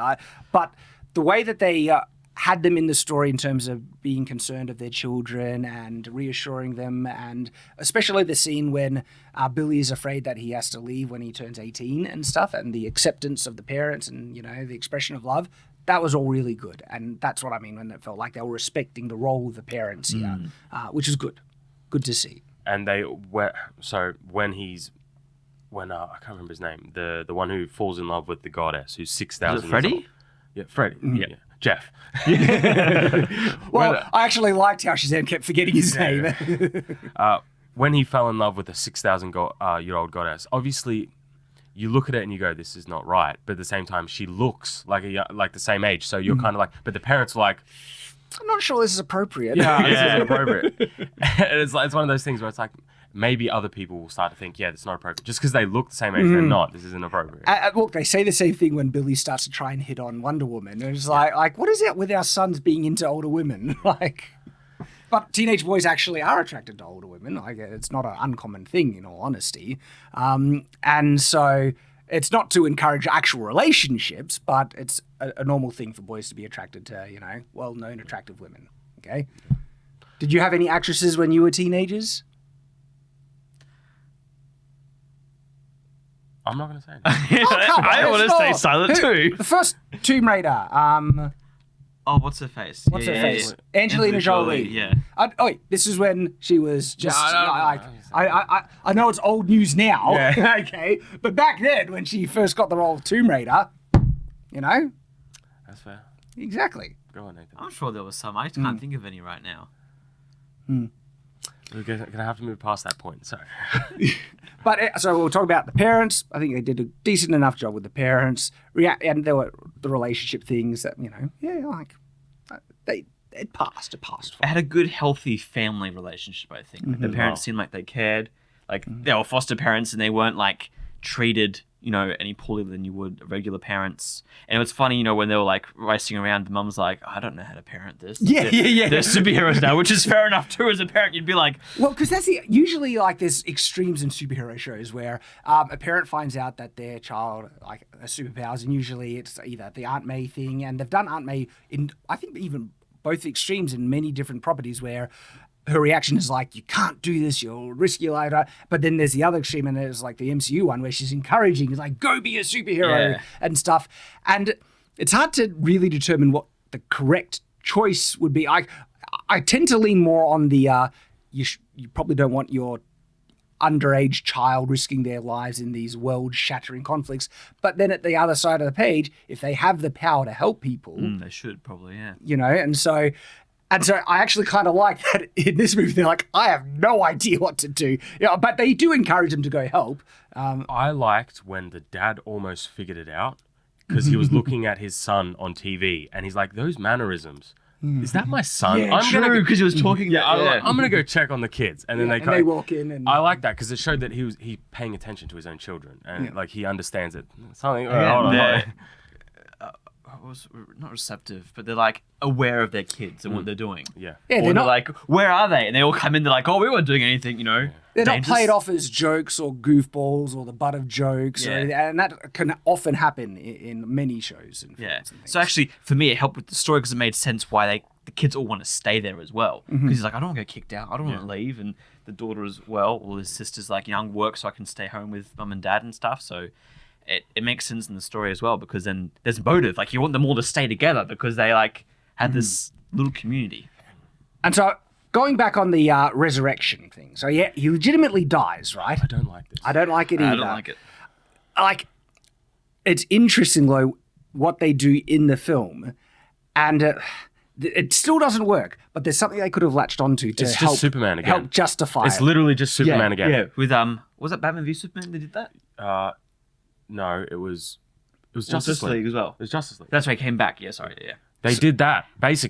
But the way that they had them in the story in terms of being concerned of their children and reassuring them, and especially the scene when Billy is afraid that he has to leave when he turns 18 and stuff, and the acceptance of the parents and the expression of love. That was all really good, and that's what I mean when it felt like they were respecting the role of the parents here, which is good. Good to see. And when I can't remember his name, the one who falls in love with the goddess, who's 6,000 years Freddie? old. Yeah, Freddie. Yeah. Jeff. Well, I actually liked how Shazam kept forgetting his name. When he fell in love with a 6,000-year-old goddess, obviously you look at it and you go, this is not right. But at the same time, she looks like the same age. So you're kind of like, but the parents are like, I'm not sure this is appropriate. this isn't appropriate. And it's one of those things where it's like, maybe other people will start to think, yeah, that's not appropriate. Just because they look the same age, they're not. This isn't appropriate. Look, they say the same thing when Billy starts to try and hit on Wonder Woman. And it's like, what is it with our sons being into older women? But teenage boys actually are attracted to older women. It's not an uncommon thing, in all honesty. And so it's not to encourage actual relationships, but it's a normal thing for boys to be attracted to, well-known attractive women. Okay. Did you have any actresses when you were teenagers? I'm not going to say anything. I want to stay silent too. The first Tomb Raider. Oh, what's her face? What's her face? Angelina Jolie. Yeah. This is when she was just. I know it's old news now. Yeah. Okay, but back then when she first got the role of Tomb Raider, That's fair. exactly. Go on, Nathan. I'm sure there was some. I can't think of any right now. We're going to have to move past that point. Sorry. But so we'll talk about the parents. I think they did a decent enough job with the parents. And there were the relationship things that it passed. It passed. It had a good, healthy family relationship, I think. Like, the parents seemed like they cared. Like, they were foster parents and they weren't, like, treated, any poorly than you would regular parents. And it was funny, when they were like racing around, the mum's like, I don't know how to parent this. Yeah. They're superheroes now, which is fair enough too. As a parent, you'd be like, well, because that's usually like there's extremes in superhero shows where a parent finds out that their child like has superpowers, and usually it's either the Aunt May thing, and they've done Aunt May in I think even both extremes in many different properties where her reaction is like, you can't do this, you'll risk your life. But then there's the other extreme, and there's like the MCU one where she's encouraging, it's like, go be a superhero and stuff. And it's hard to really determine what the correct choice would be. I tend to lean more on the, you probably don't want your underage child risking their lives in these world-shattering conflicts. But then at the other side of the page, if they have the power to help people... they should probably, yeah. And so I actually kind of like that in this movie. They're like, I have no idea what to do. But they do encourage them to go help. I liked when the dad almost figured it out because he was looking at his son on TV and he's like, those mannerisms, is that my son? Yeah, true, because he was talking. I'm going to go check on the kids. And then they walk in. And I like that because it showed that he paying attention to his own children and like he understands it. Something. Yeah, hold on. Was not receptive, but they're like aware of their kids and what they're doing. Yeah. Yeah, Or they're not like, where are they? And they all come in, they're like, oh, we weren't doing anything, They're dangerous. not played off as jokes or goofballs or the butt of jokes, and that can often happen in many shows and films and things. So actually, for me, it helped with the story because it made sense why the kids all want to stay there as well. Because he's like, I don't want to get kicked out. I don't want to leave. And the daughter as well, or his sister's like, I'm work so I can stay home with mum and dad and stuff. So it makes sense in the story as well because then there's motive. Like you want them all to stay together because they like had this little community. And so going back on the resurrection thing. So yeah, he legitimately dies, right? I don't like this. I don't like it either. I don't like it. Like, it's interesting though what they do in the film, and it still doesn't work. But there's something they could have latched onto to It's help just Superman again. help justify It's it. literally just Superman again. Yeah, with was that Batman v Superman? They did that. No, it was Justice Justice League. League as well. It was Justice League. That's why he came back. Yeah, sorry. Yeah. They did that,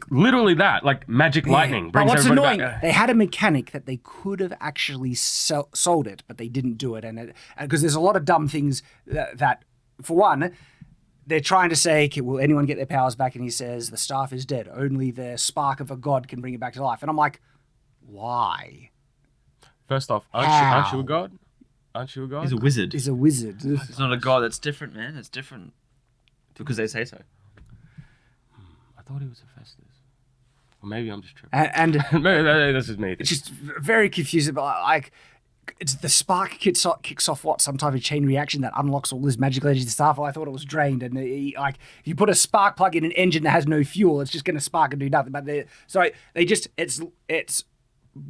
literally that, like magic lightning But brings what's everybody annoying, back. they had a mechanic that they could have actually sold it, but they didn't do it. And because there's a lot of dumb things that, for one, they're trying to say, will anyone get their powers back? And he says, the staff is dead. Only the spark of a god can bring it back to life. And I'm like, why? First off, aren't you a god? Aren't you a god? He's a wizard. He's a wizard. It's not a god. That's different, man. It's different because they say so. I thought he was Hephaestus. Or maybe I'm just tripping. And Maybe this is me. it's just very confusing. But like, it's the spark kicks off what, some type of chain reaction that unlocks all this magical energy stuff. I thought it was drained, and like if you put a spark plug in an engine that has no fuel, it's just going to spark and do nothing. But it's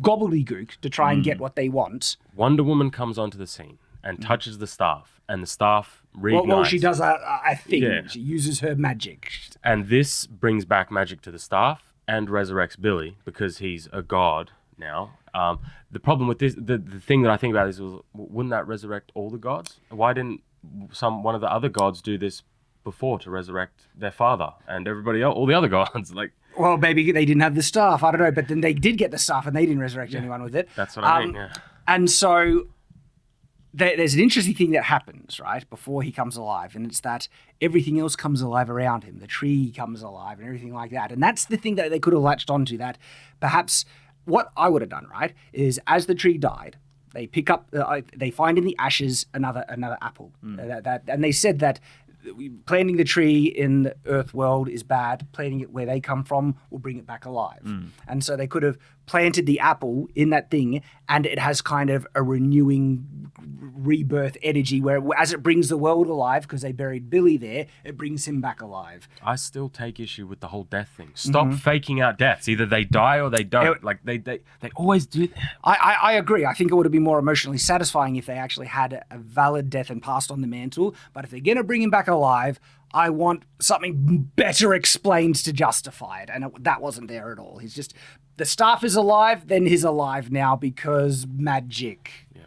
gobbledygook to try and get what they want. Wonder Woman comes onto the scene and touches the staff, and the staff reignites. Well, she does a thing. Yeah. She uses her magic. And this brings back magic to the staff and resurrects Billy because he's a god now. The problem with this, the thing that I think about is, wouldn't that resurrect all the gods? Why didn't one of the other gods do this before to resurrect their father and everybody else, all the other gods? Like, Well, maybe they didn't have the staff. I don't know. But then they did get the staff, and they didn't resurrect anyone with it. that's what I mean. Yeah. And so there's an interesting thing that happens, right, before he comes alive, and it's that everything else comes alive around him. The tree comes alive and everything like that. And that's the thing that they could have latched onto, that perhaps what I would have done, right, is as the tree died, they pick up, they find in the ashes another apple. And they said that planting the tree in the earth world is bad. Planting it where they come from will bring it back alive. And so they could have planted the apple in that thing, and it has kind of a renewing rebirth energy where as it brings the world alive, because they buried Billy there, it brings him back alive. I still take issue with the whole death thing. Stop faking out deaths. Either they die or they don't. Like they always do that. I agree. I think it would have been more emotionally satisfying if they actually had a valid death and passed on the mantle. But if they're going to bring him back alive, I want something better explained to justify it. And that wasn't there at all. He's just, the staff is alive, then he's alive now because magic. Yeah.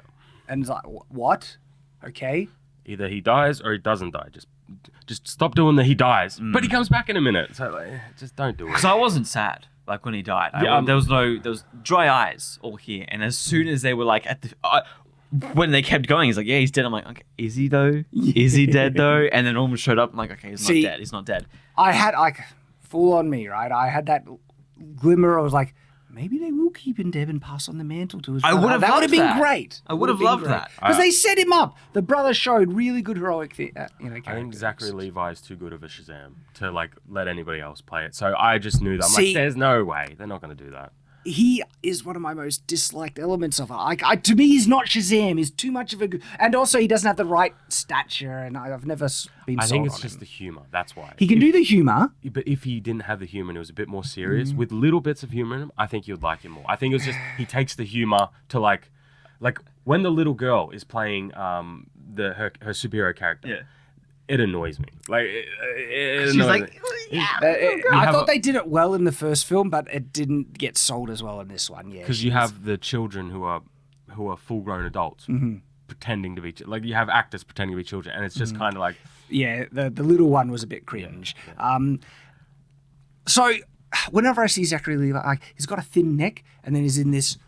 And it's like, what? Okay. Either he dies or he doesn't die. Just stop doing the he dies. But he comes back in a minute. So like, just don't do it. Because I wasn't sad, like when he died. There was dry eyes all here. And as soon as they were like when they kept going, he's like, yeah, he's dead. I'm like, okay, is he though? Is he dead though? And then almost showed up. I'm like, okay, he's not dead. He's not dead. I had like full on me, right? I had that glimmer. I was like, maybe they will keep him dead and pass on the mantle to his brother. I would have That would have been loved that. great. I would have loved that. Because they set him up. The brother showed really good heroic I think characters. Zachary Levi is too good of a Shazam to like let anybody else play it. So I just knew that. I'm See- like, there's no way they're not going to do that. He is one of my most disliked elements of it. To me, he's not Shazam. He's too much of a... And also, he doesn't have the right stature, and I've never been I sold think it's on just him. the humor. That's why. He can do the humor. But if he didn't have the humor and it was a bit more serious, with little bits of humor in him, I think you'd like him more. I think it's just he takes the humor to like when the little girl is playing her superhero character. Yeah. It annoys me. Like it She's annoys like, me. I have thought a- they did it well in the first film, but it didn't get sold as well in this one. Yeah, Because you have the children who are full-grown adults pretending to be like you have actors pretending to be children, and it's just kind of like the little one was a bit cringe. So whenever I see Zachary Levi, like he's got a thin neck, and then he's in this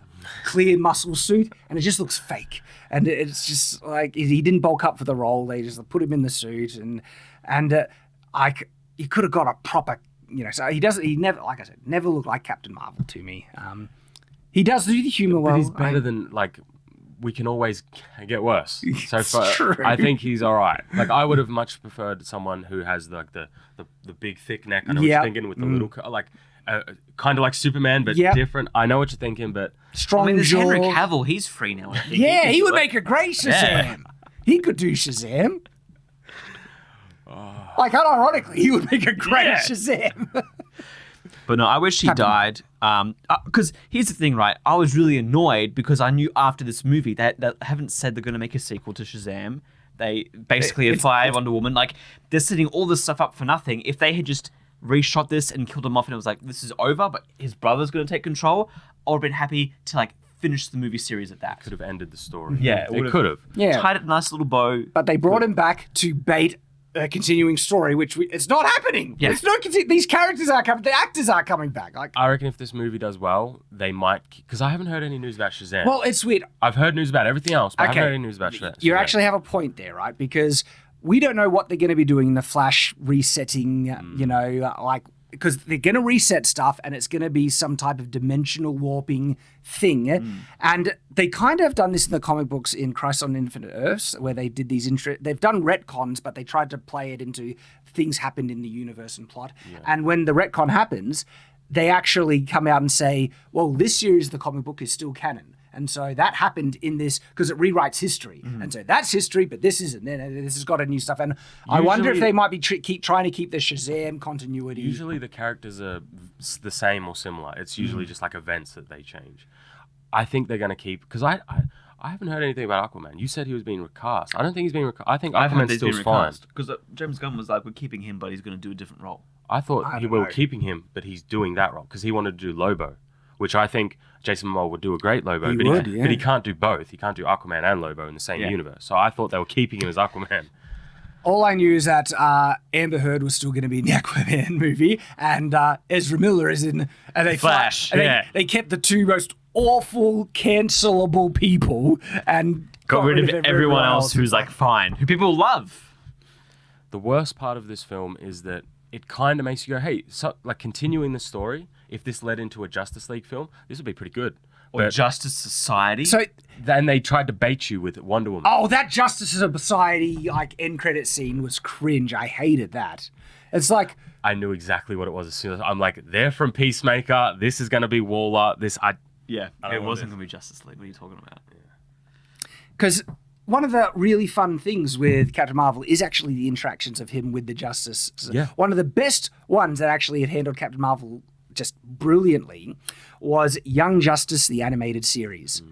clear muscle suit, and it just looks fake. And it's just like he didn't bulk up for the role. They just put him in the suit, and he could have got a proper, So he doesn't. He never, like I said, never looked like Captain Marvel to me. He does do the humor well. But he's better than like we can always get worse. So true. I think he's all right. Like I would have much preferred someone who has like the big thick neck. I know what Yep. you're thinking with the little like kind of like Superman, but Yep. different. I know what you're thinking, but Strong I mean, there's jaw. Henry Cavill. He's free now. I think. Yeah, can he do would it. make a great Shazam. Yeah. He could do Shazam. Like, unironically, he would make a great Yeah. Shazam. But no, I wish he died. Because here's the thing, right? I was really annoyed because I knew after this movie that haven't said they're going to make a sequel to Shazam. They basically have fired Wonder Woman. Like, they're setting all this stuff up for nothing. If they had just reshot this and killed him off and it was like, this is over, but his brother's going to take control, I would have been happy to, like, finish the movie series at that. could have ended the story. Yeah, it could have. Yeah. Tied it a nice little bow. But they brought him back to bait a continuing story, which it's not happening. Yeah. It's not. These characters are coming. The actors are coming back. Like, I reckon if this movie does well, they might. Because I haven't heard any news about Shazam. well, it's weird. I've heard news about everything else, but I Okay. haven't heard any news about Shazam. You actually have a point there, right? Because we don't know what they're going to be doing in the Flash resetting. Because they're going to reset stuff and it's going to be some type of dimensional warping thing. And they kind of have done this in the comic books in Crisis on Infinite Earths, where they did these they've done retcons, but they tried to play it into things happened in the universe and plot. And when the retcon happens, they actually come out and say, well, this series of the comic book is still canon. And so that happened in this because it rewrites history. And so that's history, but this isn't. Then this has got a new stuff. And I wonder if Usually- they might be keep trying to keep the Shazam continuity. Usually the characters are the same or similar. It's usually just like events that they change. I think they're going to keep... Because I haven't heard anything about Aquaman. You said he was being recast. I don't think he's being recast. I think Aquaman still fine. Because James Gunn was like, we're keeping him, but he's going to do a different role. I thought I we don't were know. keeping him, but he's doing that role because he wanted to do Lobo, which I think Jason Momoa would do a great Lobo. He but would, but he can't do both. He can't do Aquaman and Lobo in the same Yeah. universe. So I thought they were keeping him as Aquaman. All I knew is that Amber Heard was still going to be in the Aquaman movie, and Ezra Miller is in. And they Flash, and yeah. they kept the two most awful, cancelable people and Got rid of everyone else who's like fine, who people love. The worst part of this film is that it kind of makes you go, hey, so, like continuing the story, if this led into a Justice League film, this would be pretty good. Or But Justice Society. So, then they tried to bait you with Wonder Woman. oh, that Justice Society like end credit scene was cringe. I hated that. It's like, I knew exactly what it was as soon as I'm like, they're from Peacemaker. This is going to be Waller. yeah, don't it want wasn't this. going to be Justice League. What are you talking about? because one of the really fun things with Captain Marvel is actually the interactions of him with the Justice. Yeah. One of the best ones that actually had handled Captain Marvel just brilliantly was Young Justice, the animated series.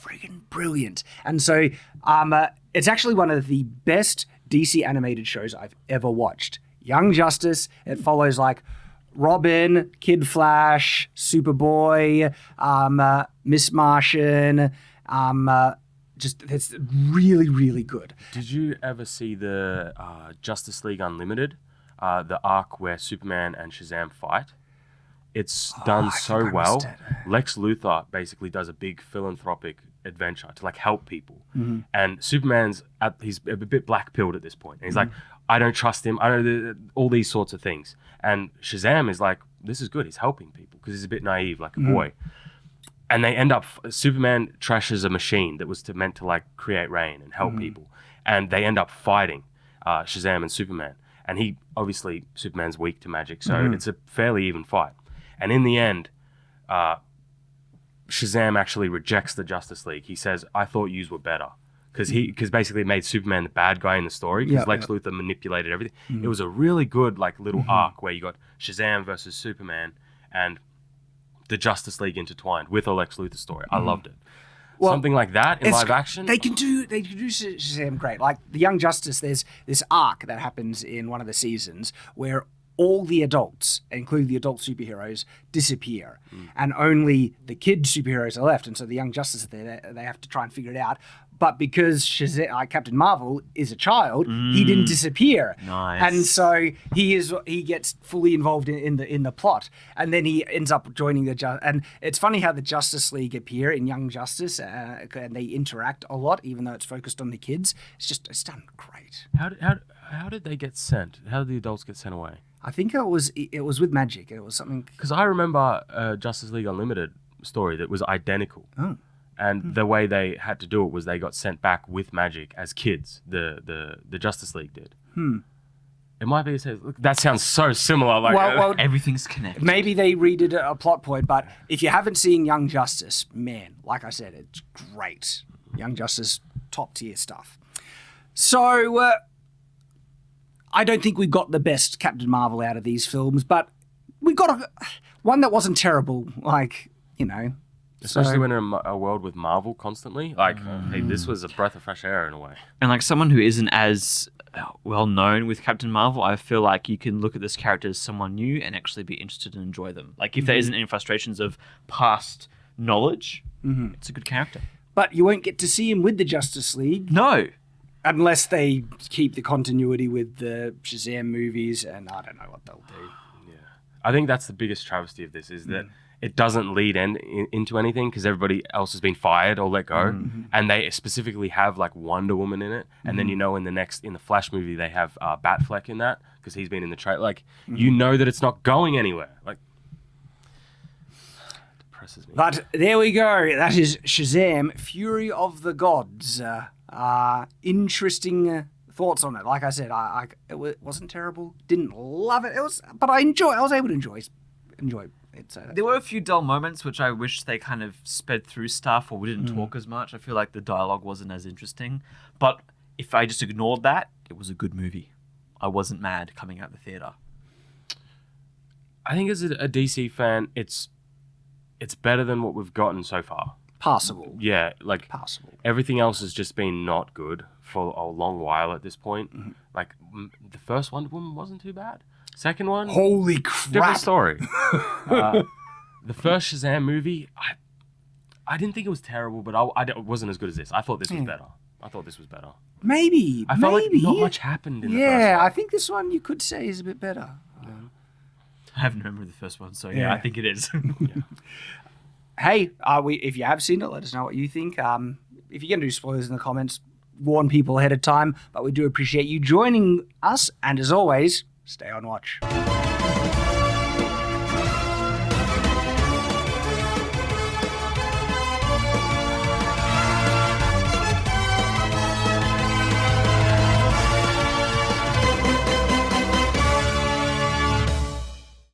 Friggin' brilliant. And so it's actually one of the best DC animated shows I've ever watched. Young Justice, it follows like Robin, Kid Flash, Superboy, Miss Martian, just it's really, really good. Did you ever see the Justice League Unlimited, the arc where Superman and Shazam fight? It's done I so think I well. missed it. Lex Luthor basically does a big philanthropic adventure, to like help people. And Superman's he's a bit black-pilled at this point. And he's like, I don't trust him. I don't all these sorts of things. And Shazam is like, this is good. He's helping people because he's a bit naive, like a boy. And they end up, Superman trashes a machine that was meant to like create rain and help people. And they end up fighting Shazam and Superman. And Superman's weak to magic, so it's a fairly even fight. And in the end, Shazam actually rejects the Justice League. He says, I thought yous were better. Because basically it made Superman the bad guy in the story, because Lex Luthor manipulated everything. It was a really good like little arc where you got Shazam versus Superman and the Justice League intertwined with a Lex Luthor story. I loved it. Well, something like that in live action. They can do Shazam great. Like the Young Justice, there's this arc that happens in one of the seasons where all the adults, including the adult superheroes, disappear, and only the kid superheroes are left. And so the Young Justice, they have to try and figure it out. But because Captain Marvel is a child, he didn't disappear. Nice. And so he gets fully involved in the plot, and then he ends up joining and it's funny how the Justice League appear in Young Justice, and they interact a lot, even though it's focused on the kids. It's done great. How did they get sent? How did the adults get sent away? I think it was with magic. It was something, because I remember a Justice League Unlimited story that was identical. Oh. And the way they had to do it was they got sent back with magic as kids. The Justice League did. It might be. Look, that sounds so similar. Like well, everything's connected. Maybe they redid a plot point, but if you haven't seen Young Justice, man, like I said, it's great. Young Justice, top tier stuff. So I don't think we got the best Captain Marvel out of these films, but we got one that wasn't terrible. Like, you know. Especially when in a world with Marvel constantly. Like, hey, this was a breath of fresh air in a way. And like someone who isn't as well known with Captain Marvel, I feel like you can look at this character as someone new and actually be interested and enjoy them. Like if there isn't any frustrations of past knowledge, it's a good character. But you won't get to see him with the Justice League. No. Unless they keep the continuity with the Shazam movies, and I don't know what they'll do. Yeah. I think that's the biggest travesty of this, is that it doesn't lead into anything because everybody else has been fired or let go, and they specifically have like Wonder Woman in it, and then in the Flash movie they have Batfleck in that because he's been in the trailer. Like you know that it's not going anywhere. Like depresses me. But there we go. That is Shazam: Fury of the Gods. Interesting thoughts on it. Like I said, it wasn't terrible. Didn't love it. But I was able to enjoy it. There were a few dull moments which I wish they kind of sped through stuff or we didn't talk as much. I feel like the dialogue wasn't as interesting. But if I just ignored that, it was a good movie. I wasn't mad coming out the theater. I think as a DC fan, it's better than what we've gotten so far. Passable. Yeah, like Passable. Everything else has just been not good for a long while at this point. Like the first Wonder Woman wasn't too bad. Second one, Holy crap! different story. The first Shazam movie, I didn't think it was terrible, but it wasn't as good as this. I thought this was better. Maybe. I felt like not much happened in the first one. Yeah, I think this one you could say is a bit better. I haven't remembered the first one, so yeah, I think it is. Hey, if you have seen it, let us know what you think. If you're going to do spoilers in the comments, warn people ahead of time. But we do appreciate you joining us. And as always, stay on watch.